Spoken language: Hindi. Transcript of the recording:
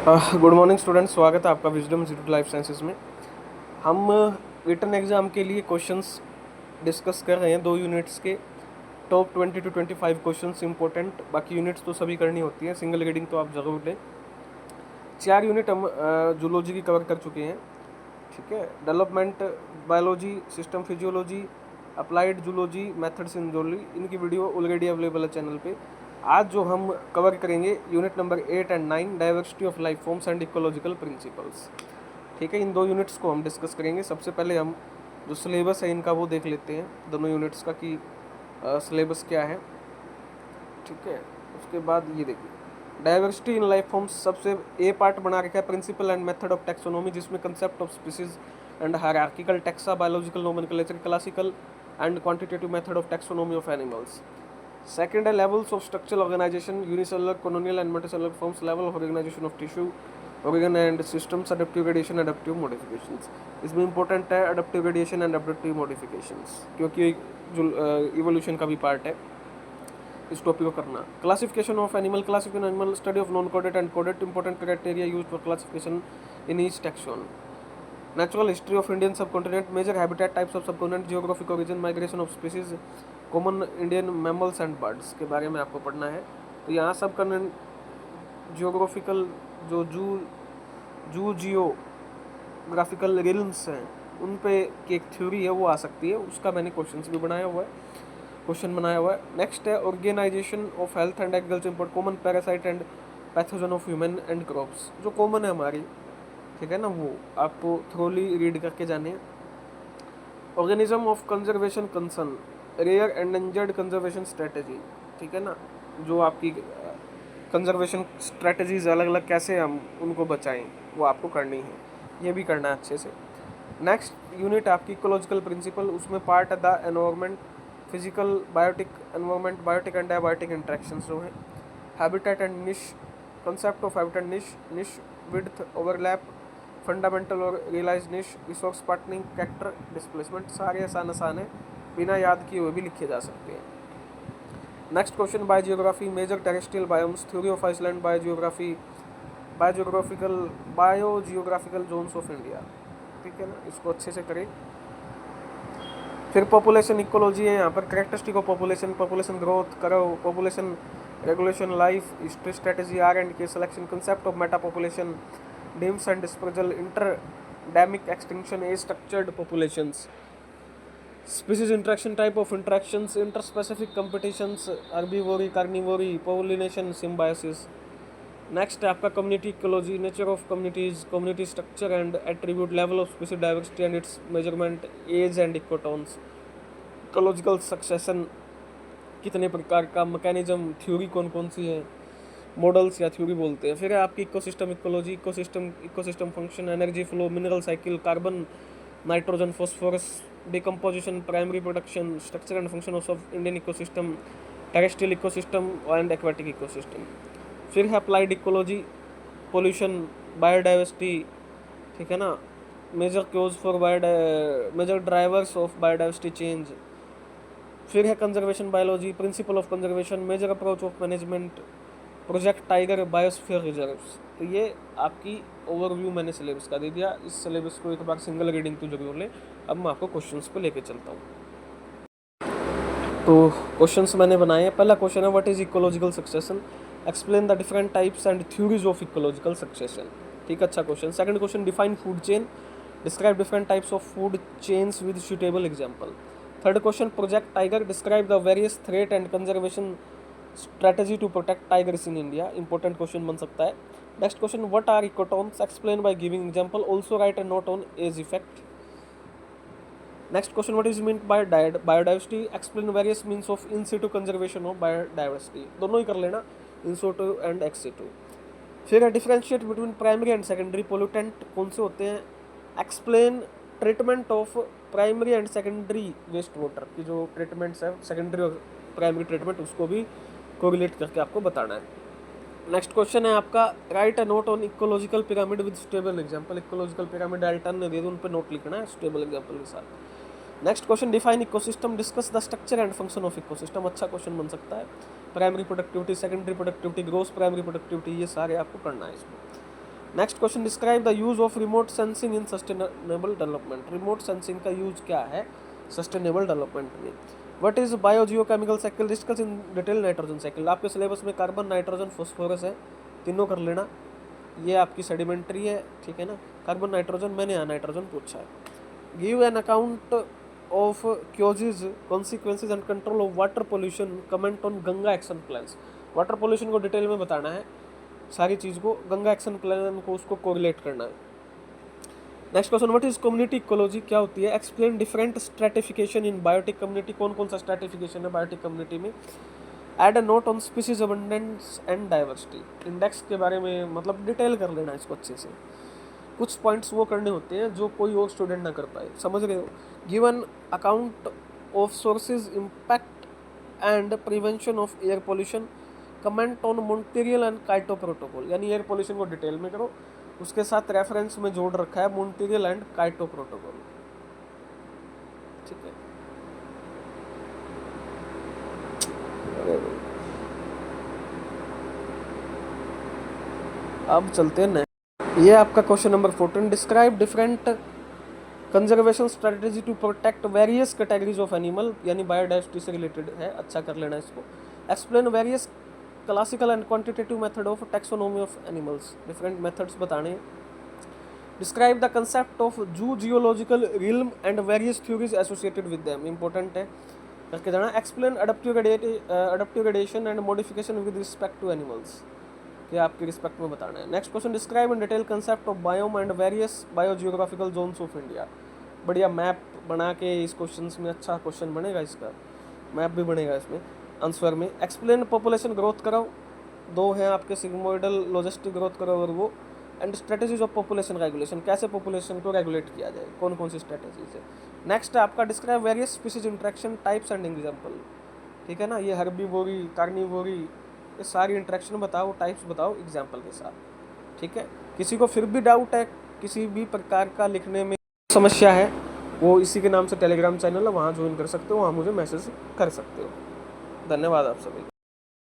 गुड मॉर्निंग स्टूडेंट, स्वागत है आपका विजडम इंस्टीट्यूट लाइफ साइंसेज में। हम रिटन एग्ज़ाम के लिए क्वेश्चंस डिस्कस कर रहे हैं 2 यूनिट्स के। टॉप 20 to 25 क्वेश्चंस इंपॉर्टेंट, बाकी यूनिट्स तो सभी करनी होती है, सिंगल रीडिंग तो आप ज़रूर लें। 4 यूनिट हम जूलॉजी की कवर कर चुके हैं, ठीक है। Development biology, system physiology, applied zoology, methods in zoology, इनकी वीडियो ऑलरेडी अवेलेबल है चैनल पे। आज जो हम कवर करेंगे unit number 8 and 9, diversity of life forms and ecological principles, ठीक है। इन 2 यूनिट्स को हम डिस्कस करेंगे। सबसे पहले हम जो सिलेबस है इनका वो देख लेते हैं, दोनों यूनिट्स का कि सिलेबस क्या है, ठीक है। उसके बाद ये देखिए डाइवर्सिटी इन लाइफ फॉर्म्स, सबसे ए पार्ट बना रखा है principle and method of taxonomy, जिसमें concept of species and hierarchical taxa, biological nomenclature, classical and quantitative method of taxonomy of animals. Second है levels of structural organisation, unicellular, colonial and multicellular forms, level of organisation of tissue, organ and systems, adaptive radiation, adaptive modifications. इसमें इंपॉर्टेंट है adaptive radiation and adaptive modifications, क्योंकि जो इवोल्यूशन का भी पार्ट है, इस टॉपिक को करना। Classification of animal, classification animal, study of non coded and coded, important criteria used for classification in each taxon. Natural history of Indian subcontinent, major habitat, types of subcontinent, geographic origin, migration of species, common Indian mammals and birds के बारे में आपको पढ़ना है। तो यहाँ सब जियोग्राफिकल जो जियोग्राफिकल रिल्म्स हैं उन पे की एक थ्योरी है वो आ सकती है, उसका मैंने क्वेश्चन बनाया हुआ है। नेक्स्ट है organisation of health and agriculture, import, common parasite and pathogen of human and crops, जो कॉमन है हमारी, ठीक है ना, वो आपको थ्रोली रीड करके जाने। Organism of conservation concern, rare endangered conservation strategy, ठीक है ना, जो आपकी कंजर्वेशन स्ट्रेटजीज अलग अलग कैसे हम उनको बचाएं वो आपको करनी है, ये भी करना है अच्छे से। नेक्स्ट यूनिट आपकी इकोलॉजिकल प्रिंसिपल, उसमें पार्ट है the environment, physical biotic environment, biotic and abiotic interactions जो है, habitat and niche, concept of habitat, niche width, overlap, fundamental और realise niche, resource partitioning, character, displacement, सारे आसान है, बिना याद किए हुए भी लिखे जा सकते हैं। Next question biogeography, major terrestrial biomes, theory of island, biogeographical zones of India, ठीक है ना, इसको अच्छे से करें। फिर पॉपुलेशन इकोलॉजी है, यहाँ पर कैरेक्टरिस्टिक ऑफ पॉपुलेशन ग्रोथ करो, population regulation, life history strategy, r and K selection, concept of meta population, demes and dispersal, interdemic extinction, a structured populations, species interaction, type of interactions, interspecific competitions, herbivory, carnivory, pollination, symbiosis. Next है आपका community ecology, nature of communities, community structure and attribute, level of species diversity and its measurement, edge and ecotones, ecological succession कितने प्रकार का, मैकेनिज्म, थ्योरी कौन कौन सी है, मॉडल्स या थ्योरी बोलते हैं। फिर है आपकी ecosystem ecology, ecosystem function, energy flow, mineral cycle, carbon, nitrogen, phosphorus, decomposition, primary production, structure and function of Indian ecosystem, terrestrial ecosystem and aquatic ecosystem. फिर है अप्लाइड इकोलॉजी, पोल्यूशन, बायोडाइवर्सिटी, ठीक है ना, major causes for major drivers of biodiversity change. फिर है conservation biology, principle of conservation, major approach of management, Project Tiger, biosphere reserves. तो ये आपकी ओवरव्यू मैंने सिलेबस का दे दिया। इस सिलेबस को एक बार सिंगल रीडिंग तो जरूर लें। अब मैं आपको क्वेश्चंस पे लेके चलता हूँ। तो क्वेश्चंस मैंने बनाए हैं। पहला क्वेश्चन है what is ecological succession, explain the different types and theories of ecological succession, ठीक, अच्छा question. Second question define food chain, describe different types of food chains with suitable example. Third question Project Tiger, describe the various threat and conservation strategy to protect tigers in India, important question बन सकता है। Next question what are ecotones, explain by giving example, also write a note on as effect. Next question what is mean by biodiversity, explain various means of in Situ conservation of biodiversity, दोनों ही कर लेना, इन सिटू एंड एक्स सिटू। फिर differentiate between primary and secondary pollutant कौन से होते हैं, explain treatment of primary and secondary waste water की जो ट्रीटमेंट्स है, सेकेंडरी और प्राइमरी ट्रीटमेंट, उसको भी कोरिलेट करके आपको बताना है। नेक्स्ट क्वेश्चन है आपका right a note on ecological pyramid with stable example, ecological pyramid Dalton ने दे दी, उन पे नोट लिखना है स्टेबल एग्जांपल के साथ। Next question define ecosystem, discuss the structure and function of ecosystem, अच्छा क्वेश्चन बन सकता है। Primary productivity, secondary productivity, gross primary productivity, ये सारे आपको करना है इसमें। Next question, describe the use of remote sensing in sustainable development. Remote sensing का यूज क्या है सस्टेनेबल डेवलपमेंट में। What is biogeochemical cycle, discuss in detail nitrogen cycle. आपके सिलेबस में कार्बन, नाइट्रोजन, फॉस्फोरस है, तीनों कर लेना। ये आपकी सेडिमेंट्री है, ठीक है ना। कार्बन, नाइट्रोजन, मैंने यहाँ नाइट्रोजन पूछा है। Give an account of causes, consequences and control of water pollution, comment on Ganga action plans. Water pollution को डिटेल में बताना है सारी चीज़ को, गंगा एक्शन प्लान को उसको कोरिलेट करना है। Next question, what is community ecology, क्या होती है। Explain different stratification in biotic community, कौन कौन सा स्ट्रेटिफिकेशन है बायोटिक कम्युनिटी में। Add a note on species abundance and diversity, index के बारे में मतलब डिटेल कर लेना इसको अच्छे से। कुछ पॉइंट्स वो करने होते हैं जो कोई और स्टूडेंट ना कर पाए, समझ रहे हो। Given account of sources, impact and prevention of air pollution, comment on Montreal and Kyoto protocol, यानी एयर पोल्यूशन को डिटेल में करो, उसके साथ रेफरेंस में जोड़ रखा है मॉन्ट्रियल एंड काइटो प्रोटोकॉल, ठीक है। अब चलते हैं ये आपका question number 14, describe different conservation strategy to protect various categories of animal, यानी बायोडाइवर्सिटी से रिलेटेड है, अच्छा कर लेना इसको। Explain various classical and quantitative method of taxonomy of animals, different methods बताने। Describe the concept of zoo geological realm and various theories associated with them, important है करके जाना। Explain adaptive gradation and modification with respect to animals, कि आपके रिस्पेक्ट में बताना है। Next question, describe in detail concept of biome and various biogeographical zones of India. बढ़िया मैप बना के इस क्वेश्चन में, अच्छा क्वेश्चन बनेगा, इसका मैप भी बनेगा इसमें आंसर में। एक्सप्लेन पॉपुलेशन ग्रोथ कराओ, दो हैं आपके, सिग्मोइडल लॉजिस्टिक ग्रोथ कराओ और वो, and strategies of population regulation, कैसे पॉपुलेशन को रेगुलेट किया जाए, कौन कौन सी स्ट्रेटेजीज है। नेक्स्ट है आपका describe various species interaction types and example, ठीक है ना। ये हर्बीवोरी, कार्निवोरी, ये सारी इंट्रैक्शन बताओ, टाइप्स बताओ एग्जाम्पल के साथ, ठीक है। किसी को फिर भी डाउट है, किसी भी प्रकार का लिखने में समस्या है, वो इसी के नाम से टेलीग्राम चैनल है, वहाँ ज्वाइन कर सकते हो, वहाँ मुझे मैसेज कर सकते हो। धन्यवाद आप सभी।